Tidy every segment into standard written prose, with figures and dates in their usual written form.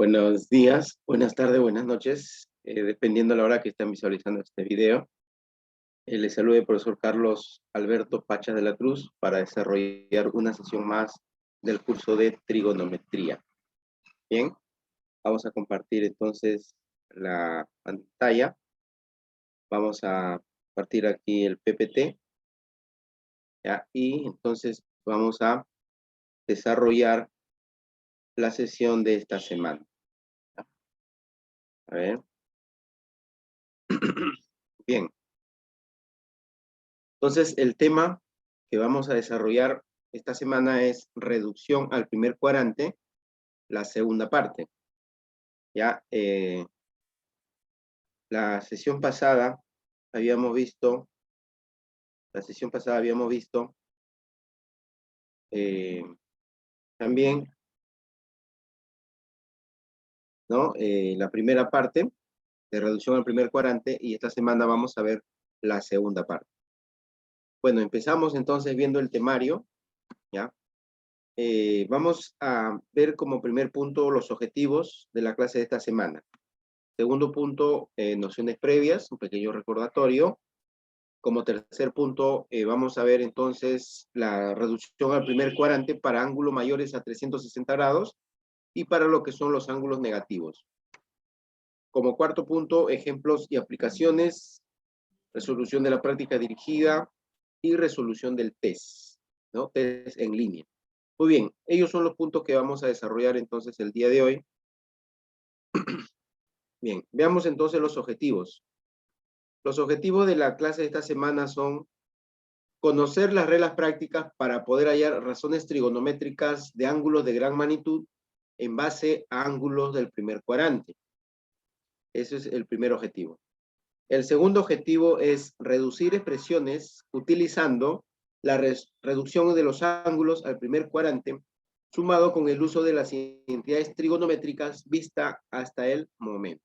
Buenos días, buenas tardes, buenas noches, dependiendo de la hora que estén visualizando este video. Les saluda el profesor Carlos Alberto Pacha de la Cruz para desarrollar una sesión más del curso de trigonometría. Bien, vamos a compartir entonces la pantalla. Vamos a compartir aquí el PPT. ¿Ya? Y entonces vamos a desarrollar la sesión de esta semana. A ver. Bien. Entonces, el tema que vamos a desarrollar esta semana es reducción al primer cuadrante, la segunda parte. Ya, la sesión pasada habíamos visto, también, ¿no? La primera parte de reducción al primer cuadrante, y esta semana vamos a ver la segunda parte. Bueno, empezamos entonces viendo el temario, ¿ya? Vamos a ver como primer punto los objetivos de la clase de esta semana. Segundo punto, nociones previas, un pequeño recordatorio. Como tercer punto, vamos a ver entonces la reducción al primer cuadrante para ángulos mayores a 360 grados y para lo que son los ángulos negativos. Como cuarto punto, ejemplos y aplicaciones, resolución de la práctica dirigida y resolución del test, ¿no? Test en línea. Muy bien, ellos son los puntos que vamos a desarrollar entonces el día de hoy. Bien, veamos entonces los objetivos. Los objetivos de la clase de esta semana son conocer las reglas prácticas para poder hallar razones trigonométricas de ángulos de gran magnitud en base a ángulos del primer cuadrante. Ese es el primer objetivo. El segundo objetivo es reducir expresiones utilizando la reducción de los ángulos al primer cuadrante, sumado con el uso de las identidades trigonométricas vista hasta el momento.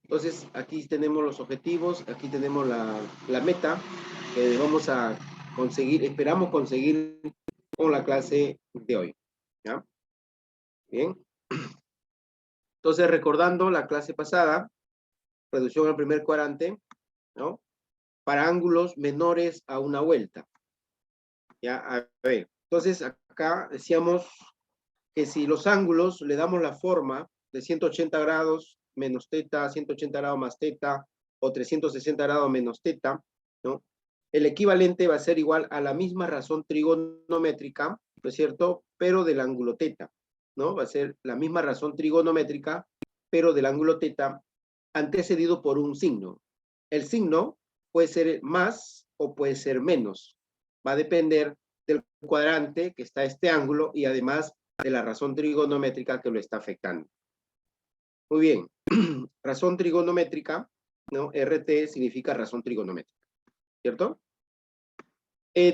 Entonces, aquí tenemos los objetivos, aquí tenemos la meta que vamos a conseguir, esperamos conseguir con la clase de hoy. ¿Ya? Bien. Entonces, recordando la clase pasada, reducción al primer cuadrante, ¿no? Para ángulos menores a una vuelta. ¿Ya? A ver, entonces acá decíamos que si los ángulos le damos la forma de 180 grados menos teta, 180 grados más teta, o 360 grados menos teta, ¿no? El equivalente va a ser igual a la misma razón trigonométrica, ¿no es cierto? Pero del ángulo teta, ¿no? Va a ser la misma razón trigonométrica, pero del ángulo teta, antecedido por un signo. El signo puede ser más o puede ser menos. Va a depender del cuadrante que está este ángulo y además de la razón trigonométrica que lo está afectando. Muy bien, razón trigonométrica, ¿no? RT significa razón trigonométrica, ¿cierto?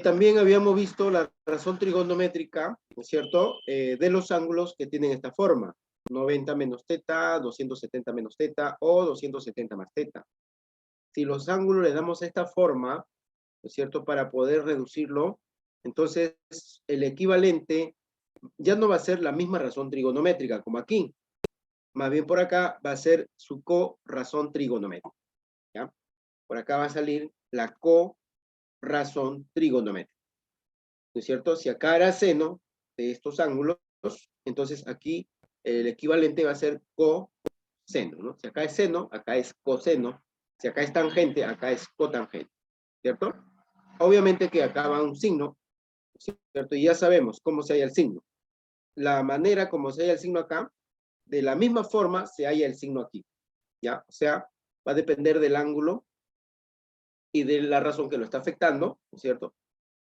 También habíamos visto la razón trigonométrica, ¿no es cierto? De los ángulos que tienen esta forma, 90 menos teta, 270 menos teta o 270 más teta. Si los ángulos le damos esta forma, ¿no es cierto? Para poder reducirlo, entonces el equivalente ya no va a ser la misma razón trigonométrica como aquí. Más bien por acá va a ser su co-razón trigonométrica. ¿Ya? Por acá va a salir la co-razón trigonométrica. ¿No es cierto? Si acá era seno de estos ángulos, entonces aquí el equivalente va a ser coseno, ¿no? Si acá es seno, acá es coseno. Si acá es tangente, acá es cotangente. ¿Cierto? Obviamente que acá va un signo, ¿cierto? Y ya sabemos cómo se halla el signo. La manera como se halla el signo acá, de la misma forma se halla el signo aquí. ¿Ya? O sea, va a depender del ángulo y de la razón que lo está afectando, ¿no es cierto?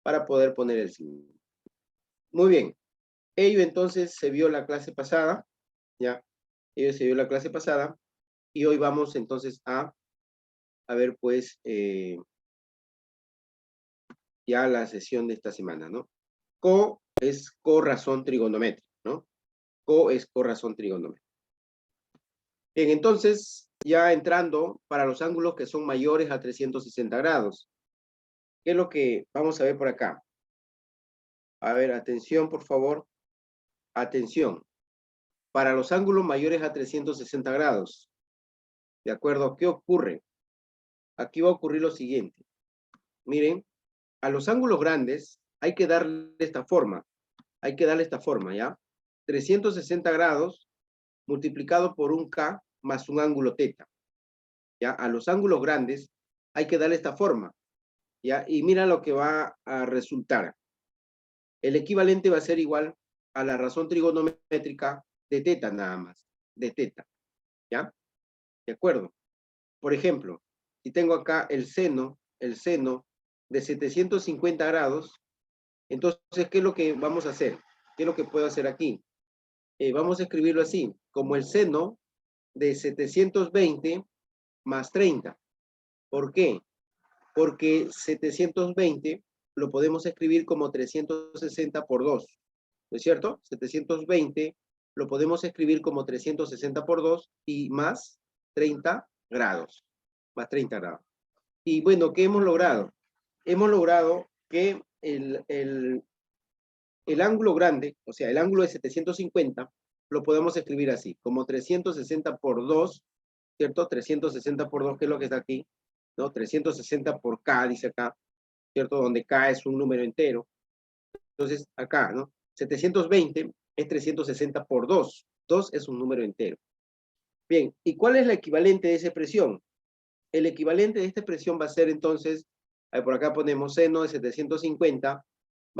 Para poder poner el signo. Muy bien. Ello entonces se vio la clase pasada, ¿ya? Ello se vio la clase pasada, y hoy vamos entonces a ver, pues, ya la sesión de esta semana, ¿no? Co es corrazón trigonométrica, ¿no? Co es corrazón trigonométrica. Bien, entonces, ya entrando para los ángulos que son mayores a 360 grados. ¿Qué es lo que vamos a ver por acá? A ver, atención, por favor. Atención. para los ángulos mayores a 360 grados. ¿De acuerdo? ¿Qué ocurre? Aquí va a ocurrir lo siguiente. Miren, a los ángulos grandes hay que darle esta forma. Hay que darle esta forma, ¿ya? 360 grados multiplicado por un K más un ángulo teta. ¿Ya? A los ángulos grandes hay que darle esta forma. ¿Ya? Y mira lo que va a resultar. El equivalente va a ser igual a la razón trigonométrica de teta nada más. De teta. ¿Ya? ¿De acuerdo? Por ejemplo, si tengo acá el seno de 750 grados, entonces, ¿qué es lo que vamos a hacer? ¿Qué es lo que puedo hacer aquí? Vamos a escribirlo así, como el seno de 720 más 30. ¿Por qué? Porque 720 lo podemos escribir como 360 por 2. ¿No es cierto? 720 lo podemos escribir como 360 por 2 y más 30 grados. Más 30 grados. Y bueno, ¿qué hemos logrado? Hemos logrado que el ángulo grande, o sea, el ángulo de 750, lo podemos escribir así, como 360 por 2, ¿cierto? 360 por 2, que es lo que está aquí, ¿no? 360 por K, dice acá, ¿cierto? Donde K es un número entero. Entonces, acá, ¿no? 720 es 360 por 2. 2 es un número entero. Bien, ¿y cuál es la equivalente de esa expresión? El equivalente de esta expresión va a ser entonces, por acá ponemos seno de 750,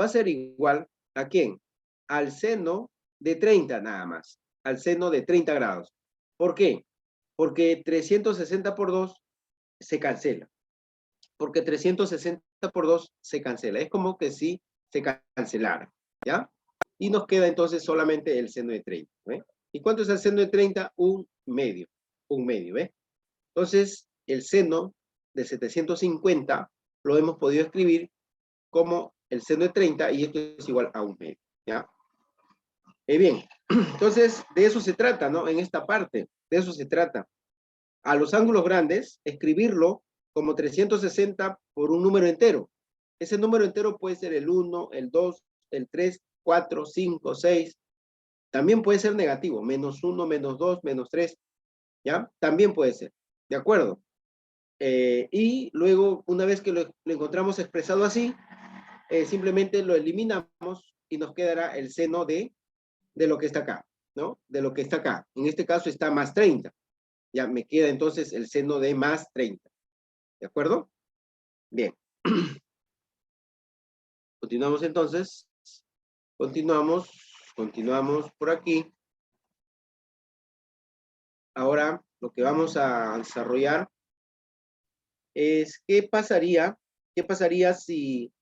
va a ser igual ¿a quién? Al seno de 30 nada más, al seno de 30 grados. ¿Por qué? Porque 360 por 2 se cancela. Porque 360 por 2 se cancela. Es como que si se cancelara, ¿ya? Y nos queda entonces solamente el seno de 30, ¿ve? ¿Y cuánto es el seno de 30? Un medio, ¿ve? Entonces, el seno de 750 lo hemos podido escribir como el seno de 30 y esto es igual a un medio, ¿ya? Bien, entonces de eso se trata, ¿no? En esta parte, de eso se trata. A los ángulos grandes, escribirlo como 360 por un número entero. Ese número entero puede ser el 1, el 2, el 3, 4, 5, 6. También puede ser negativo, menos 1, menos 2, menos 3, ¿ya? También puede ser, ¿de acuerdo? Y luego, una vez que lo encontramos expresado así, simplemente lo eliminamos y nos quedará el seno de lo que está acá, ¿no? De lo que está acá. En este caso está más 30. Ya me queda entonces el seno de más 30. ¿De acuerdo? Bien. Continuamos entonces. Continuamos por aquí. Ahora lo que vamos a desarrollar es qué pasaría si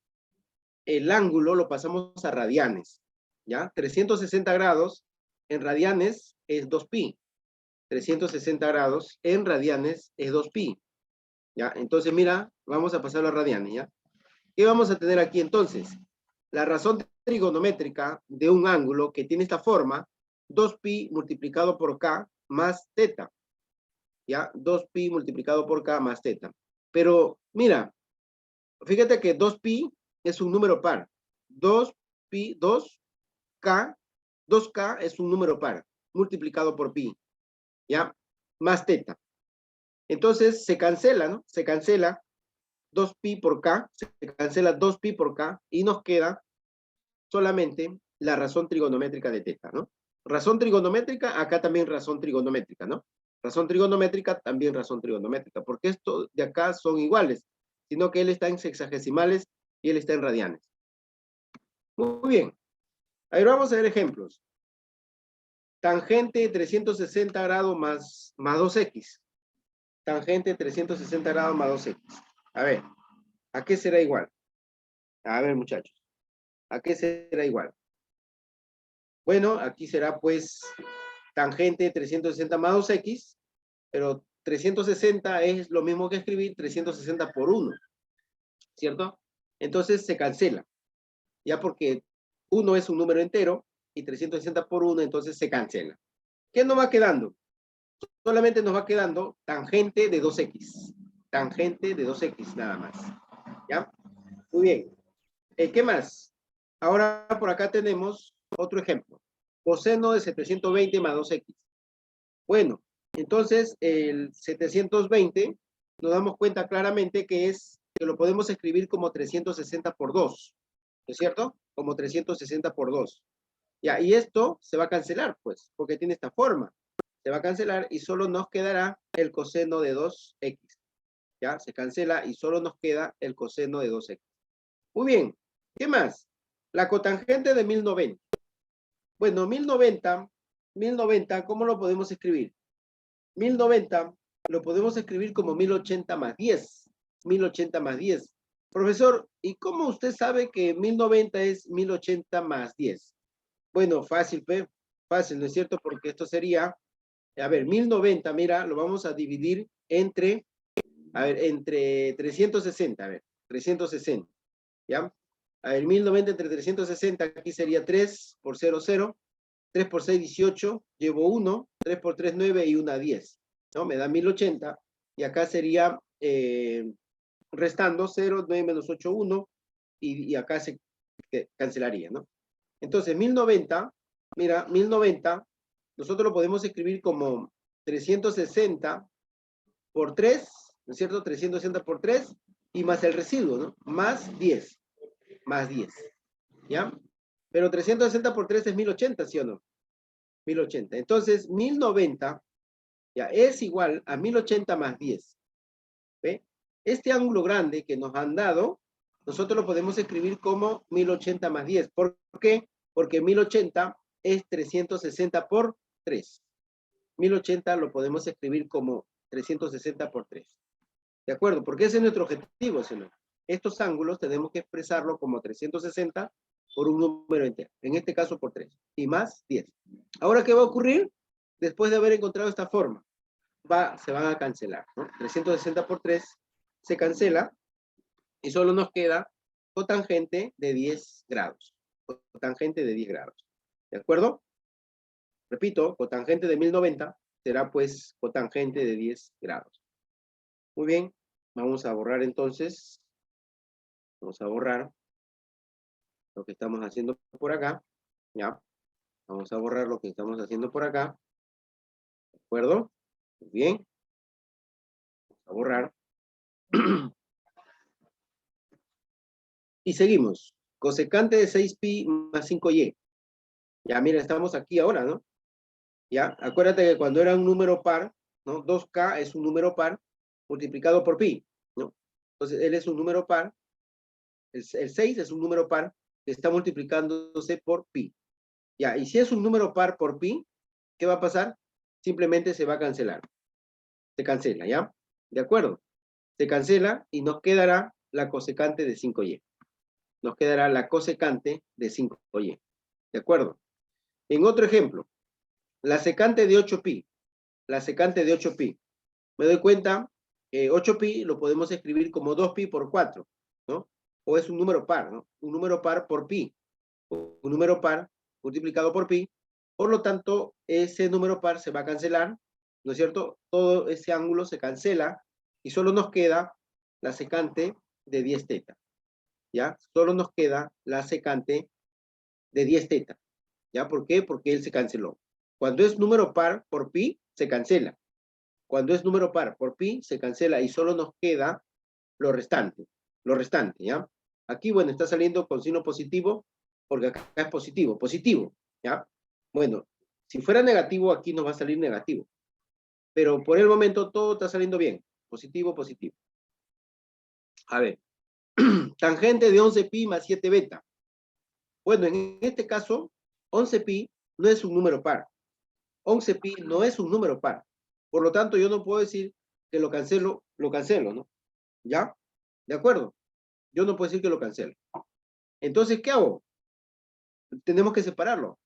el ángulo lo pasamos a radianes, ¿ya? 360 grados en radianes es 2pi. 360 grados en radianes es 2pi. ¿Ya? Entonces, mira, vamos a pasarlo a radianes, ¿ya? ¿Qué vamos a tener aquí entonces? La razón trigonométrica de un ángulo que tiene esta forma, 2pi multiplicado por k más teta. ¿Ya? 2pi multiplicado por k más teta. Pero, mira, fíjate que 2pi es un número par. 2pi, 2k es un número par, multiplicado por pi. ¿Ya? Más teta. Entonces, se cancela, ¿no? Se cancela 2pi por k, se cancela 2pi por k, y nos queda solamente la razón trigonométrica de teta, ¿no? Razón trigonométrica, acá también razón trigonométrica, ¿no? Razón trigonométrica, también razón trigonométrica, porque esto de acá son iguales, sino que él está en sexagesimales y él está en radianes. Muy bien. Ahí vamos a ver ejemplos. Tangente 360 grados más 2x. Tangente 360 grados más 2x. A ver, ¿a qué será igual? A ver, muchachos, ¿a qué será igual? Bueno, aquí será pues tangente 360 más 2x, pero 360 es lo mismo que escribir 360 por 1, ¿cierto? Entonces se cancela, ya porque 1 es un número entero y 360 por 1, entonces se cancela. ¿Qué nos va quedando? Solamente nos va quedando tangente de 2x. Tangente de 2x nada más. ¿Ya? Muy bien. ¿Qué más? Ahora por acá tenemos otro ejemplo. coseno de 720 más 2x. Bueno, entonces el 720 nos damos cuenta claramente que lo podemos escribir como 360 por 2, ¿no es cierto? Como 360 por 2. Ya, y esto se va a cancelar, pues, porque tiene esta forma. Se va a cancelar y solo nos quedará el coseno de 2x. Ya, se cancela y solo nos queda el coseno de 2x. Muy bien, ¿qué más? La cotangente de 1090. Bueno, 1090, ¿cómo lo podemos escribir? 1090 lo podemos escribir como 1080 más 10. 1080 más 10. Profesor, ¿y cómo usted sabe que 1090 es 1080 más 10? Bueno, fácil, fácil, ¿no es cierto? Porque esto sería, a ver, 1090, mira, lo vamos a dividir entre 360, a ver, 360, ¿ya? A ver, 1090 entre 360, aquí sería 3 por 0, 0, 3 por 6, 18, llevo 1, 3 por 3, 9 y 1, 10, ¿no? Me da 1080, y acá sería, restando 0, 9 menos 8, 1, y acá se cancelaría, ¿no? Entonces, 1090, mira, 1090, nosotros lo podemos escribir como 360 por 3, ¿no es cierto? 360 por 3, y más el residuo, ¿no? Más 10, ¿ya? Pero 360 por 3 es 1080, ¿sí o no? 1080. Entonces, 1090, ya, es igual a 1080 más 10. ¿Ve? Este ángulo grande que nos han dado, nosotros lo podemos escribir como 1080 más 10. ¿Por qué? Porque 1080 es 360 por 3. 1080 lo podemos escribir como 360 por 3. ¿De acuerdo? Porque ese es nuestro objetivo, señor. Estos ángulos tenemos que expresarlo como 360 por un número entero. En este caso por 3. Y más 10. Ahora, ¿qué va a ocurrir? Después de haber encontrado esta forma, se van a cancelar, ¿no? 360 por 3 se cancela y solo nos queda cotangente de 10 grados. Cotangente de 10 grados. ¿De acuerdo? Repito, cotangente de 1090 será pues cotangente de 10 grados. Muy bien, vamos a borrar entonces. Vamos a borrar lo que estamos haciendo por acá. ¿Ya? Vamos a borrar lo que estamos haciendo por acá. ¿De acuerdo? Muy bien. Vamos a borrar. Y seguimos. Cosecante de 6pi más 5y. Ya, mira, estamos aquí ahora, ¿no? Ya, acuérdate que cuando era un número par, ¿no? 2k es un número par multiplicado por pi, ¿no? Entonces, él es un número par. El 6 es un número par que está multiplicándose por pi. Ya, y si es un número par por pi, ¿qué va a pasar? Simplemente se va a cancelar. Se cancela, ¿ya? ¿De acuerdo? Se cancela y nos quedará la cosecante de 5y. Nos quedará la cosecante de 5y. ¿De acuerdo? En otro ejemplo, la secante de 8pi. La secante de 8pi. Me doy cuenta que 8pi lo podemos escribir como 2pi por 4, ¿no? O es un número par, ¿no? Un número par por pi. Un número par multiplicado por pi. Por lo tanto, ese número par se va a cancelar, ¿no es cierto? Todo ese ángulo se cancela y solo nos queda la secante de 10 teta. ¿Ya? Solo nos queda la secante de 10 teta. ¿Ya? ¿Por qué? Porque él se canceló. Cuando es número par por pi, se cancela. Cuando es número par por pi, se cancela y solo nos queda lo restante. Lo restante, ¿ya? Aquí, bueno, está saliendo con signo positivo, porque acá es positivo. Positivo, ¿ya? Bueno, si fuera negativo, aquí nos va a salir negativo. Pero por el momento todo está saliendo bien. Positivo, positivo. A ver. Tangente de 11pi más 7 beta. Bueno, en este caso, 11pi no es un número par. 11pi no es un número par. Por lo tanto, yo no puedo decir que lo cancelo, ¿no? ¿Ya? ¿De acuerdo? Yo no puedo decir que lo cancelo. Entonces, ¿qué hago? Tenemos que separarlo.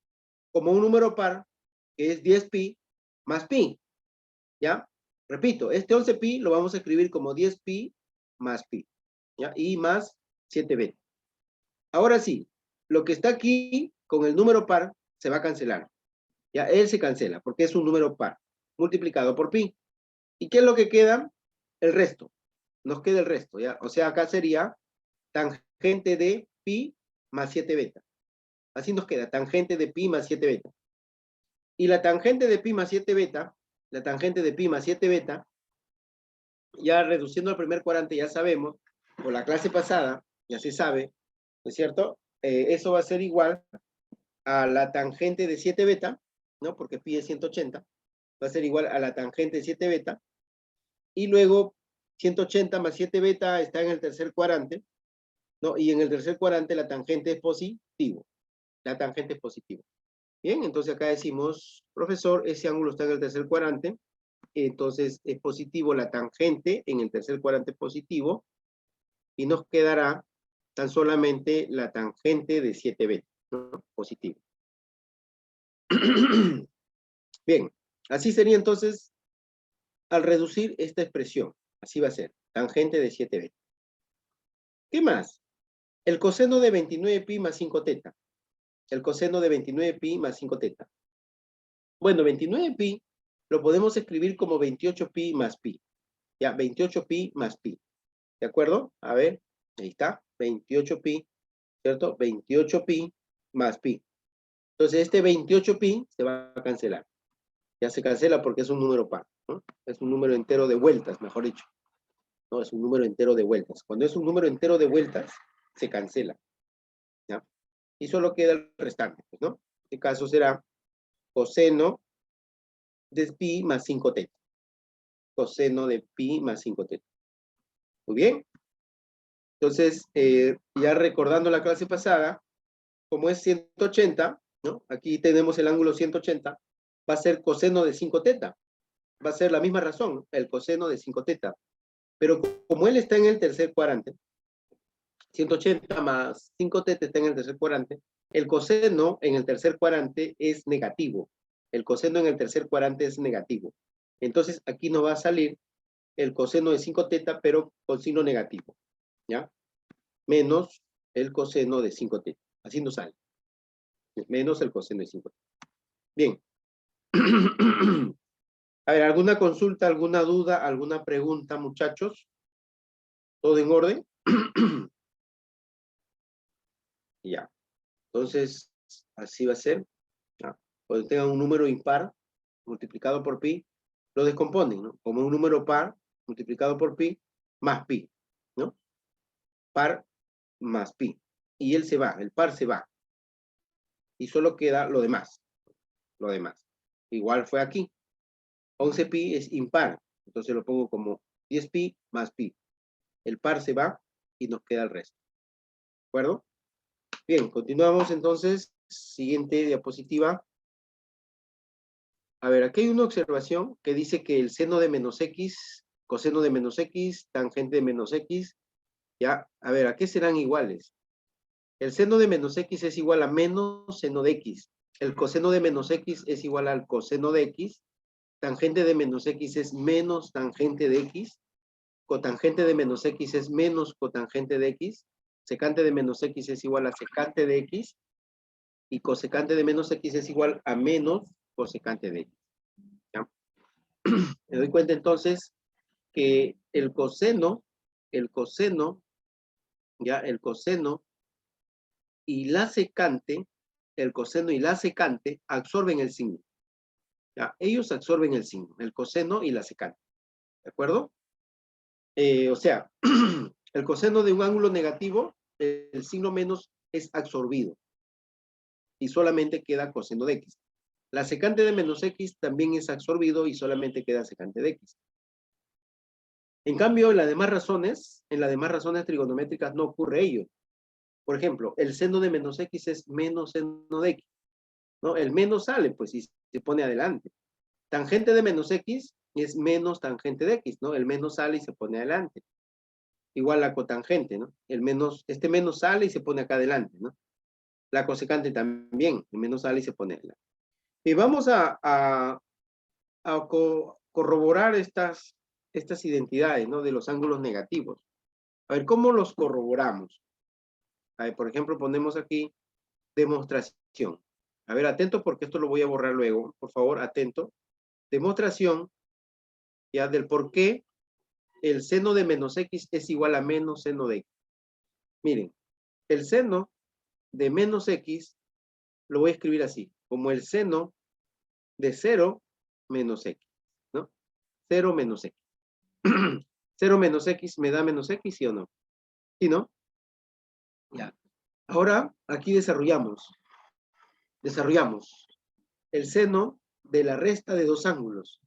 Como un número par, que es 10pi más pi. ¿Ya? Repito, este 11pi lo vamos a escribir como 10pi más pi. ¿Ya? Y más 7 beta. Ahora sí, lo que está aquí con el número par se va a cancelar. Ya, él se cancela porque es un número par multiplicado por pi. ¿Y qué es lo que queda? El resto. Nos queda el resto, ¿ya? O sea, acá sería tangente de pi más 7 beta. Así nos queda, tangente de pi más 7 beta. Y la tangente de pi más 7 beta, la tangente de pi más 7 beta, ya reduciendo al primer cuadrante, ya sabemos, por la clase pasada, ya se sabe, ¿no es cierto? Eso va a ser igual a la tangente de 7 beta, ¿no? Porque pi es 180, va a ser igual a la tangente de 7 beta, y luego 180 más 7 beta está en el tercer cuadrante, ¿no? Y en el tercer cuadrante la tangente es positivo, la tangente es positivo. Bien, entonces acá decimos, profesor, ese ángulo está en el tercer cuadrante, entonces es positivo la tangente en el tercer cuadrante positivo, y nos quedará tan solamente la tangente de 7 beta, ¿no? Positivo. Bien, así sería entonces al reducir esta expresión. Así va a ser, tangente de 7 beta. ¿Qué más? El coseno de 29 pi más 5 teta. El coseno de 29 pi más 5 teta. Bueno, 29 pi lo podemos escribir como 28 pi más pi. Ya, 28 pi más pi. ¿De acuerdo? A ver, ahí está, 28 pi, ¿cierto? 28 pi más pi. Entonces, este 28 pi se va a cancelar. Ya se cancela porque es un número par, ¿no? Es un número entero de vueltas, mejor dicho. No, es un número entero de vueltas. Cuando es un número entero de vueltas, se cancela. ¿Ya? Y solo queda el restante, pues, ¿no? En este caso será coseno de pi más 5 teta. Coseno de pi más 5 teta. Muy bien. Entonces, ya recordando la clase pasada, como es 180, ¿no? Aquí tenemos el ángulo 180, va a ser coseno de 5 teta. Va a ser la misma razón, el coseno de 5 teta. Pero como él está en el tercer cuadrante, 180 más 5 teta está en el tercer cuadrante, el coseno en el tercer cuadrante es negativo. El coseno en el tercer cuadrante es negativo. Entonces, aquí nos va a salir el coseno de 5 teta, pero con signo negativo. ¿Ya? Menos el coseno de 5 teta. Así nos sale. Menos el coseno de 5 teta. Bien. A ver, ¿alguna consulta, alguna duda, alguna pregunta, muchachos? ¿Todo en orden? Ya. Entonces, así va a ser. ¿Ya? Cuando tengan un número impar multiplicado por pi, lo descomponen, ¿no? Como un número par multiplicado por pi más pi, ¿no? Par más pi. Y él se va, el par se va. Y solo queda lo demás. Lo demás. Igual fue aquí. 11 pi es impar. Entonces lo pongo como 10 pi más pi. El par se va y nos queda el resto. ¿De acuerdo? Bien, continuamos entonces. Siguiente diapositiva. A ver, aquí hay una observación que dice que el seno de menos x, coseno de menos x, tangente de menos x, ya, a ver, ¿a qué serán iguales? El seno de menos x es igual a menos seno de x. El coseno de menos x es igual al coseno de x. Tangente de menos x es menos tangente de x. Cotangente de menos x es menos cotangente de x. Secante de menos x es igual a secante de x. Y cosecante de menos x es igual a menos cosecante de x. ¿Ya? Me doy cuenta entonces que el coseno, ya, el coseno y la secante, el coseno y la secante absorben el signo. ¿Ya? Ellos absorben el signo, el coseno y la secante. ¿De acuerdo? O sea, el coseno de un ángulo negativo, el signo menos es absorbido y solamente queda coseno de x. La secante de menos x también es absorbido y solamente queda secante de x. En cambio, en las demás razones trigonométricas no ocurre ello. Por ejemplo, el seno de menos x es menos seno de x, ¿no? El menos sale, pues, y se pone adelante. Tangente de menos x es menos tangente de x, ¿no? El menos sale y se pone adelante. Igual la cotangente, ¿no? Este menos sale y se pone acá adelante, ¿no? La cosecante también, el menos sale y se pone adelante. Y vamos a corroborar estas identidades, ¿no? De los ángulos negativos. A ver, ¿cómo los corroboramos? A ver, por ejemplo, ponemos aquí demostración. A ver, atento porque esto lo voy a borrar luego. Por favor, atento. Demostración, ya, del por qué el seno de menos x es igual a menos seno de x. Miren, el seno de menos x lo voy a escribir así, como el seno de 0 menos x, ¿no? 0 menos x. 0 menos x me da menos x, ¿sí o no? ¿Sí, no? Ya. Ahora, aquí desarrollamos el seno de la resta de dos ángulos.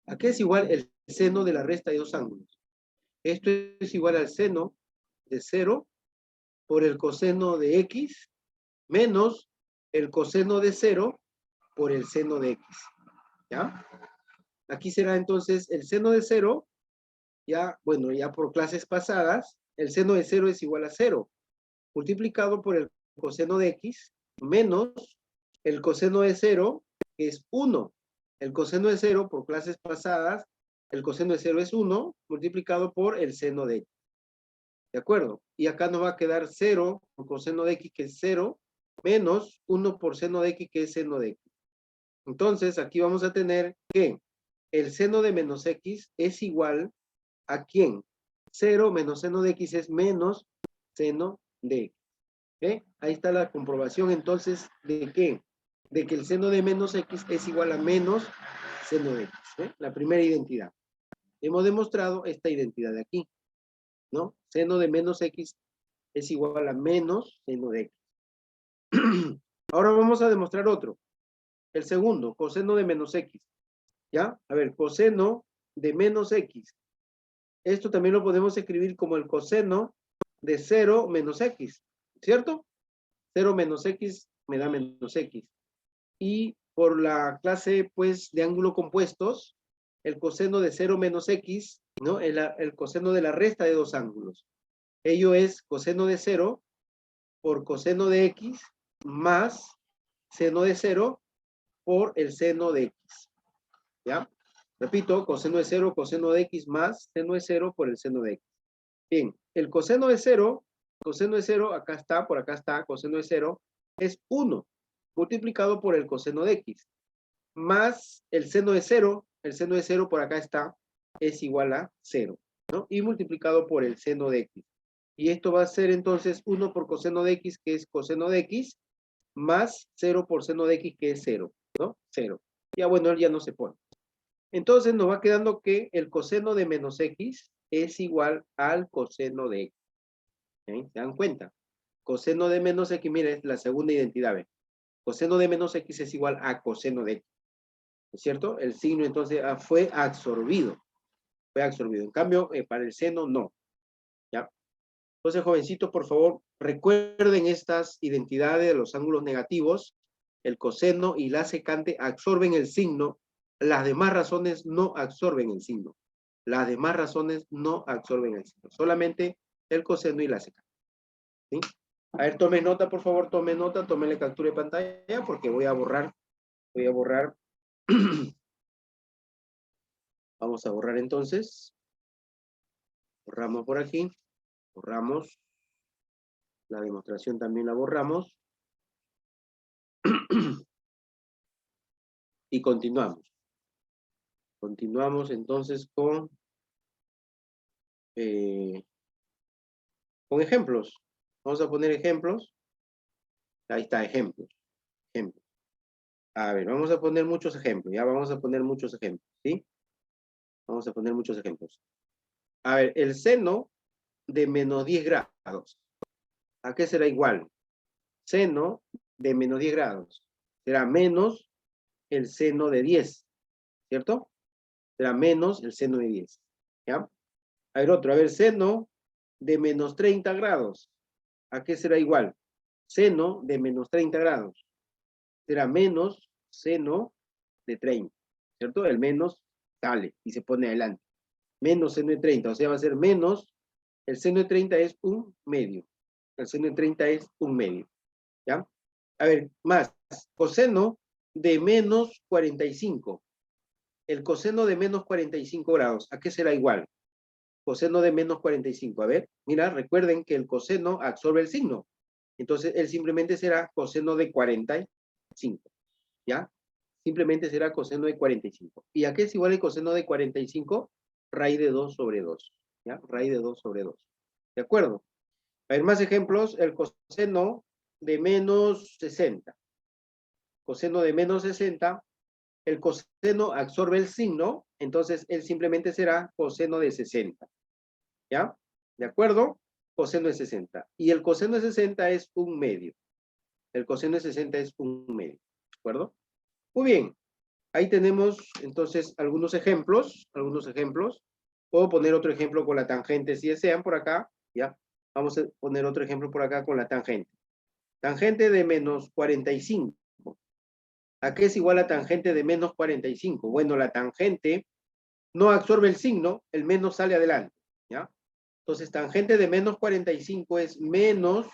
¿A qué es igual el seno de la resta de dos ángulos? Esto es igual al seno de 0 por el coseno de x menos el coseno de 0 por el seno de x. ¿Ya? Aquí será entonces el seno de 0, ya, bueno, ya por clases pasadas, el seno de 0 es igual a 0, multiplicado por el coseno de x menos el coseno de 0, que es 1. El coseno de 0, por clases pasadas, el coseno de 0 es 1, multiplicado por el seno de x. ¿De acuerdo? Y acá nos va a quedar 0 por coseno de x, que es 0, menos 1 por seno de x, que es seno de x. Entonces, aquí vamos a tener que el seno de menos x es igual a ¿quién? 0 menos seno de x es menos seno de x. Ahí está la comprobación entonces de ¿qué? De que el seno de menos x es igual a menos seno de x. La primera identidad. Hemos demostrado esta identidad de aquí, ¿no? Seno de menos x es igual a menos seno de x. Ahora vamos a demostrar otro. El segundo, coseno de menos x. ¿Ya? A ver, coseno de menos x. Esto también lo podemos escribir como el coseno de 0 menos x, ¿cierto? 0 menos x me da menos x. Y por la clase, pues, de ángulos compuestos, el coseno de 0 menos x, ¿no? El coseno de la resta de dos ángulos. Ello es coseno de 0 por coseno de x más seno de 0 por el seno de x. ¿Ya? Repito, coseno de 0, coseno de x más seno de 0 por el seno de x. Bien, el coseno de 0, acá está, por acá está, coseno de 0, es 1, multiplicado por el coseno de x, más el seno de 0, por acá está, es igual a 0, ¿no? Y multiplicado por el seno de x. Y esto va a ser entonces 1 por coseno de x, que es coseno de x, más 0 por seno de x, que es 0, ¿no? 0. Ya bueno, él ya no se pone. Entonces nos va quedando que el coseno de menos x es igual al coseno de x. ¿Se dan cuenta? Coseno de menos x, mira, es la segunda identidad, ¿ve? Coseno de menos x es igual a coseno de x. ¿No es cierto? El signo entonces fue absorbido. En cambio, para el seno no. ¿Ya? Entonces, jovencitos, por favor, recuerden estas identidades de los ángulos negativos. El coseno y la secante absorben el signo. Las demás razones no absorben el signo. Las demás razones no absorben el signo. Solamente el coseno y la secante. ¿Sí? A ver, tome nota, por favor, tome nota, tómele captura de pantalla porque voy a borrar. Vamos a borrar entonces. Borramos por aquí. Borramos. La demostración también la borramos. Y continuamos. Continuamos entonces con ejemplos. Vamos a poner ejemplos. Ahí está, ejemplos. A ver, vamos a poner muchos ejemplos. Ya vamos a poner muchos ejemplos, ¿sí? Vamos a poner muchos ejemplos. A ver, el seno de menos 10 grados. ¿A qué será igual? Seno de menos 10 grados. Será menos el seno de 10. ¿Cierto? Será menos el seno de 10. ¿Ya? A ver, otro. A ver, seno de menos 30 grados. ¿A qué será igual? Seno de menos 30 grados. Será menos seno de 30. ¿Cierto? El menos sale y se pone adelante. Menos seno de 30. O sea, va a ser menos. El seno de 30 es un medio. El seno de 30 es un medio. ¿Ya? A ver, más. Coseno de menos 45. El coseno de menos 45 grados. ¿A qué será igual? Coseno de menos 45. A ver, mira, recuerden que el coseno absorbe el signo. Entonces, él simplemente será coseno de 45. ¿Ya? Simplemente será coseno de 45. ¿Y a qué es igual el coseno de 45? Raíz de 2 sobre 2. ¿Ya? Raíz de 2 sobre 2. ¿De acuerdo? A ver, más ejemplos. El coseno de menos 60. Coseno de menos 60 el coseno absorbe el signo, entonces él simplemente será coseno de 60. ¿Ya? ¿De acuerdo? Coseno de 60. Y el coseno de 60 es un medio. El coseno de 60 es un medio. ¿De acuerdo? Muy bien. Ahí tenemos entonces algunos ejemplos. Puedo poner otro ejemplo con la tangente si desean por acá. ¿Ya? Vamos a poner otro ejemplo por acá con la tangente. Tangente de menos 45. ¿A qué es igual la tangente de menos 45? Bueno, la tangente no absorbe el signo, el menos sale adelante. ¿Ya? Entonces, tangente de menos 45 es menos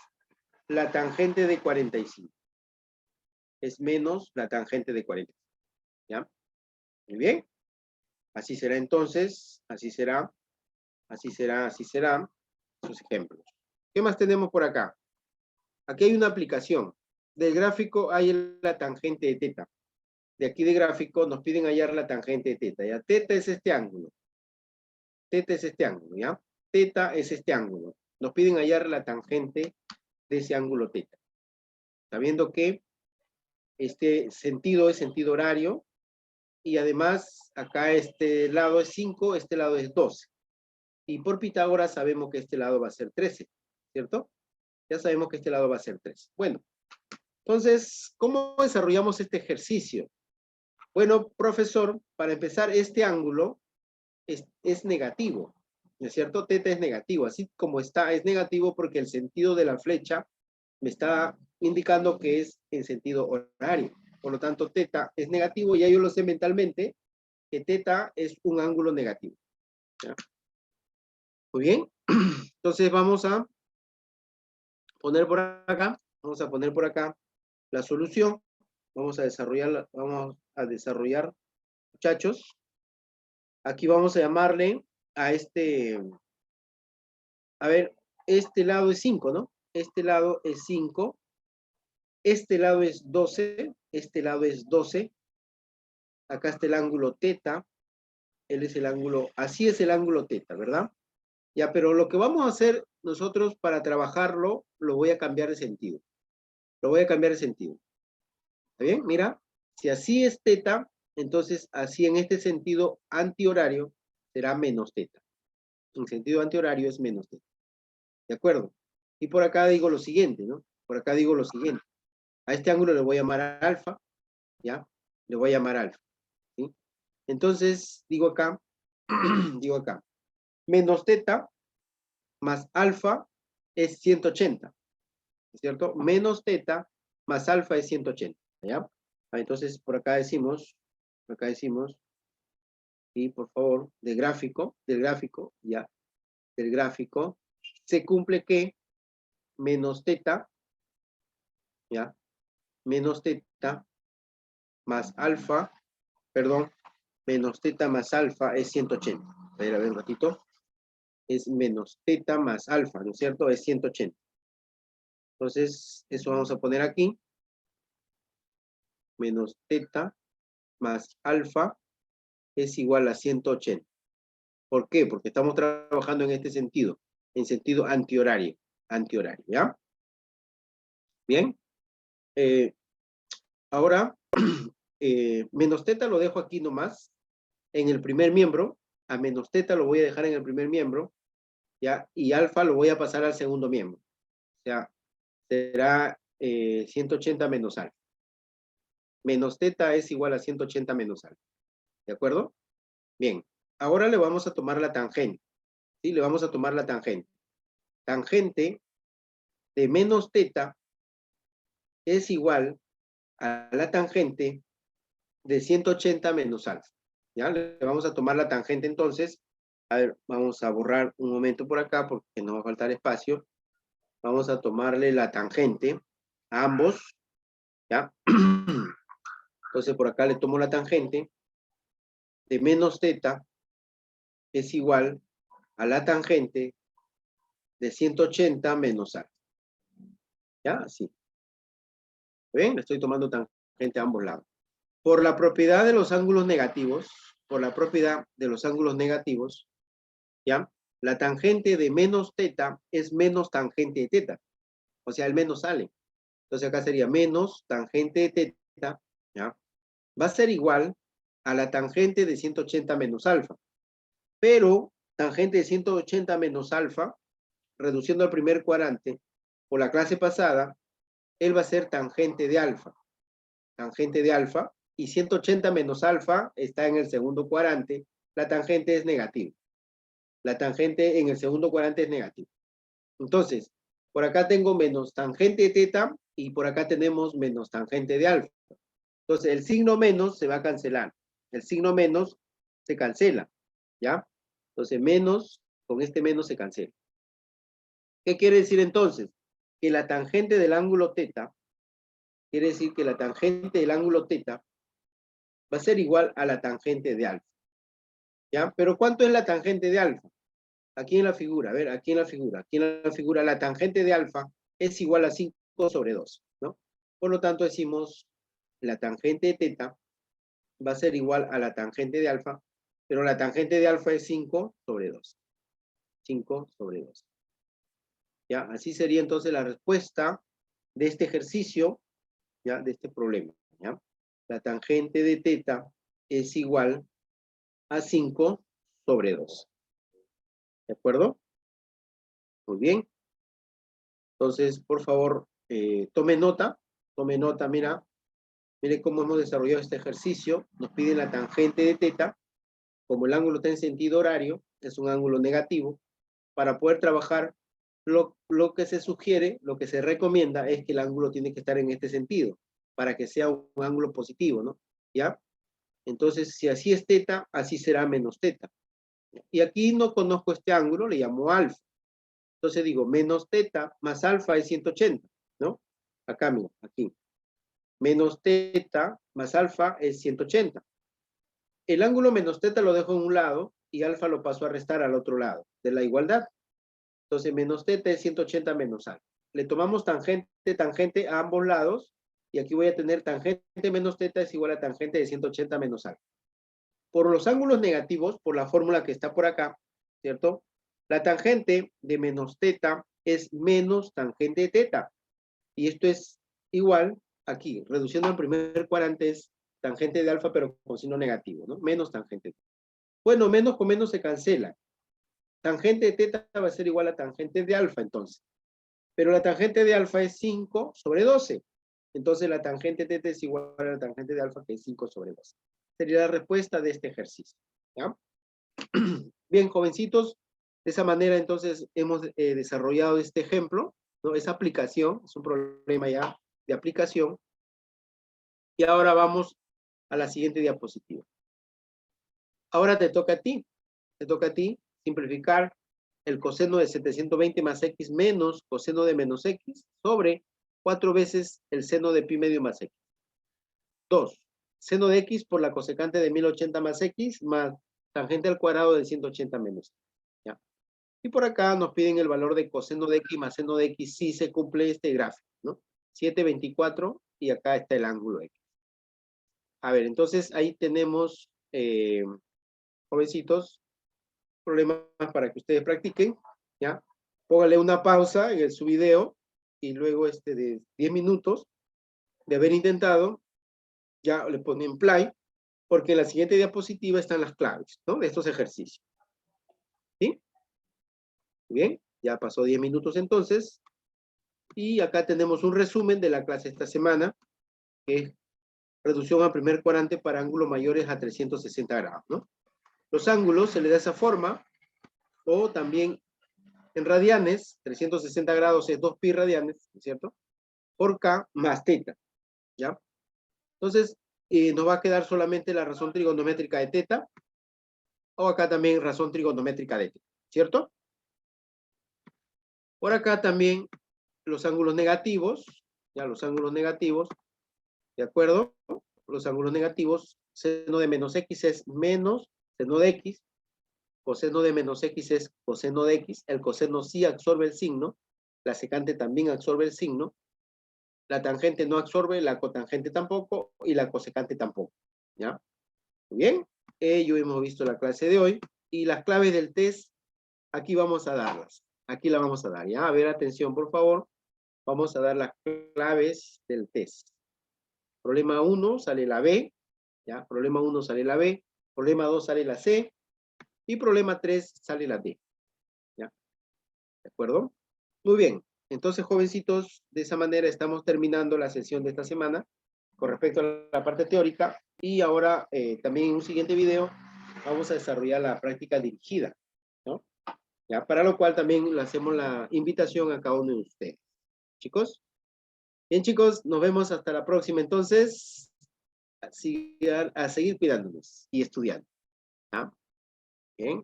la tangente de 45. Es menos la tangente de 45. ¿Ya? Muy bien. Así será entonces, así será sus ejemplos. ¿Qué más tenemos por acá? Aquí hay una aplicación. Del gráfico hay la tangente de teta. De aquí de gráfico nos piden hallar la tangente de teta. ¿Ya? Teta es este ángulo. Teta es este ángulo, ¿ya? Teta es este ángulo. Nos piden hallar la tangente de ese ángulo teta. Sabiendo que este sentido es sentido horario y además acá este lado es 5, este lado es 12. Y por Pitágoras sabemos que este lado va a ser 13, ¿cierto? Ya sabemos que este lado va a ser 13. Bueno, entonces, ¿cómo desarrollamos este ejercicio? Bueno, profesor, para empezar, este ángulo es negativo, ¿no es cierto? Teta es negativo, así como está, es negativo porque el sentido de la flecha me está indicando que es en sentido horario. Por lo tanto, teta es negativo, ya yo lo sé mentalmente, que teta es un ángulo negativo. ¿Ya? Muy bien, entonces vamos a poner por acá, la solución. Vamos a desarrollar, muchachos. Aquí vamos a llamarle a este, a ver, este lado es 5, ¿no? Este lado es 5, este lado es 12, este lado es 12, acá está el ángulo teta, él es el ángulo, así es el ángulo teta, ¿verdad? Ya, pero lo que vamos a hacer nosotros para trabajarlo, lo voy a cambiar de sentido. ¿Está bien? Mira, si así es teta, entonces así en este sentido antihorario será menos teta. En sentido antihorario es menos teta. ¿De acuerdo? Y por acá digo lo siguiente, ¿no? Por acá digo lo siguiente. A este ángulo le voy a llamar alfa, ¿ya? Le voy a llamar alfa, ¿sí? Entonces, digo acá, menos teta más alfa es 180, ¿cierto? Menos teta más alfa es 180, ¿ya? Entonces, por acá decimos, y por favor, del gráfico, ¿ya? Del gráfico, se cumple que menos teta, ¿ya? Menos teta más alfa, perdón, menos teta más alfa es 180. A ver un ratito. Es menos teta más alfa, ¿no es cierto? Es 180. Entonces, eso vamos a poner aquí. Menos teta más alfa es igual a 180. ¿Por qué? Porque estamos trabajando en este sentido, en sentido antihorario, ¿ya? Bien. Ahora, menos teta lo dejo aquí nomás, en el primer miembro. A menos teta lo voy a dejar en el primer miembro, ¿ya? Y alfa lo voy a pasar al segundo miembro. O sea, será 180 menos alfa. Menos teta es igual a 180 menos alfa. ¿De acuerdo? Bien. Ahora le vamos a tomar la tangente. ¿Sí? Le vamos a tomar la tangente. Tangente de menos teta es igual a la tangente de 180 menos alfa. ¿Ya? Le vamos a tomar la tangente entonces. A ver, vamos a borrar un momento por acá porque nos va a faltar espacio. Vamos a tomarle la tangente a ambos. ¿Ya? Entonces por acá le tomo la tangente de menos teta es igual a la tangente de 180 menos alfa. ¿Ya? Así. ¿Ven? Le estoy tomando tangente a ambos lados. Por la propiedad de los ángulos negativos, ¿ya? La tangente de menos teta es menos tangente de teta. O sea, el menos sale. Entonces acá sería menos tangente de teta, ¿ya? Va a ser igual a la tangente de 180 menos alfa. Pero tangente de 180 menos alfa, reduciendo al primer cuadrante, por la clase pasada, él va a ser tangente de alfa. Tangente de alfa, y 180 menos alfa está en el segundo cuadrante, la tangente es negativa. La tangente en el segundo cuadrante es negativa. Entonces, por acá tengo menos tangente de teta, y por acá tenemos menos tangente de alfa. Entonces, el signo menos se va a cancelar. El signo menos se cancela, ¿ya? Entonces, menos, con este menos se cancela. ¿Qué quiere decir entonces? Que la tangente del ángulo teta, quiere decir que la tangente del ángulo teta va a ser igual a la tangente de alfa, ¿ya? Pero ¿cuánto es la tangente de alfa? Aquí en la figura, a ver, aquí en la figura, la tangente de alfa es igual a 5 sobre 2, ¿no? Por lo tanto, decimos la tangente de teta va a ser igual a la tangente de alfa, pero la tangente de alfa es 5 sobre 2. 5 sobre 2. ¿Ya? Así sería entonces la respuesta de este ejercicio, ¿ya? De este problema, ¿ya? La tangente de teta es igual a 5 sobre 2. ¿De acuerdo? Muy bien. Entonces, por favor, tome nota, mira, mire cómo hemos desarrollado este ejercicio. Nos piden la tangente de teta, como el ángulo está en sentido horario, es un ángulo negativo. Para poder trabajar, lo que se sugiere, lo que se recomienda es que el ángulo tiene que estar en este sentido, para que sea un ángulo positivo, ¿no? ¿Ya? Entonces, si así es teta, así será menos teta. Y aquí no conozco este ángulo, le llamo alfa. Entonces digo, menos teta más alfa es 180, ¿no? Acá, mira, aquí. Menos teta más alfa es 180. El ángulo menos teta lo dejo en un lado y alfa lo paso a restar al otro lado de la igualdad. Entonces, menos teta es 180 menos alfa. Le tomamos tangente a ambos lados, y aquí voy a tener tangente menos teta es igual a tangente de 180 menos alfa. Por los ángulos negativos, por la fórmula que está por acá, ¿cierto? La tangente de menos teta es menos tangente de teta. Y esto es igual, aquí, reduciendo al primer cuadrante es tangente de alfa, pero con signo negativo, ¿no? Menos tangente. Bueno, menos con menos se cancela. Tangente de teta va a ser igual a tangente de alfa, entonces. Pero la tangente de alfa es 5 sobre 12. Entonces la tangente de teta es igual a la tangente de alfa, que es 5 sobre 12. Sería la respuesta de este ejercicio, ¿ya? Bien, jovencitos, de esa manera entonces hemos desarrollado este ejemplo, ¿no? Esa aplicación, es un problema ya de aplicación. Y ahora vamos a la siguiente diapositiva. Ahora te toca a ti simplificar el coseno de 720 más x menos coseno de menos x sobre 4 veces el seno de pi medio más x. 2. Seno de x por la cosecante de 1080 más x más tangente al cuadrado de 180 menos. ¿Ya? Y por acá nos piden el valor de coseno de x más seno de x si se cumple este gráfico, ¿no? 724 y acá está el ángulo x. A ver, entonces ahí tenemos, jovencitos, problemas para que ustedes practiquen, ¿ya? Póngale una pausa en su video y luego de 10 minutos de haber intentado, ya le ponen play, porque en la siguiente diapositiva están las claves, ¿no? De estos ejercicios. ¿Sí? Muy bien, ya pasó 10 minutos entonces. Y acá tenemos un resumen de la clase esta semana, que es reducción al primer cuadrante para ángulos mayores a 360 grados, ¿no? Los ángulos se le da esa forma, o también en radianes, 360 grados es 2pi radianes, ¿cierto? Por K más teta, ¿ya? Entonces, nos va a quedar solamente la razón trigonométrica de teta, o acá también razón trigonométrica de teta, ¿cierto? Por acá también los ángulos negativos, ya los ángulos negativos, ¿de acuerdo? Los ángulos negativos, seno de menos x es menos seno de x, coseno de menos x es coseno de x, el coseno sí absorbe el signo, la secante también absorbe el signo, la tangente no absorbe, la cotangente tampoco, y la cosecante tampoco, ¿ya? Muy bien, ello hemos visto la clase de hoy, y las claves del test, aquí vamos a darlas, aquí la vamos a dar, ¿ya? A ver, atención, por favor, vamos a dar las claves del test. Problema 1, sale la B, ¿ya? Problema 1 sale la B, problema 2 sale la C, y problema 3 sale la D, ¿ya? ¿De acuerdo? Muy bien. Entonces, jovencitos, de esa manera estamos terminando la sesión de esta semana con respecto a la parte teórica, y ahora también en un siguiente video vamos a desarrollar la práctica dirigida, ¿no? ¿Ya? Para lo cual también le hacemos la invitación a cada uno de ustedes. ¿Chicos? Bien, chicos, nos vemos hasta la próxima. Entonces, a seguir cuidándonos y estudiando. ¿Ya? Bien.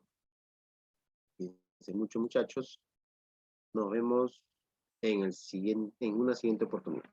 Cuídense mucho, muchachos. Nos vemos en una siguiente oportunidad.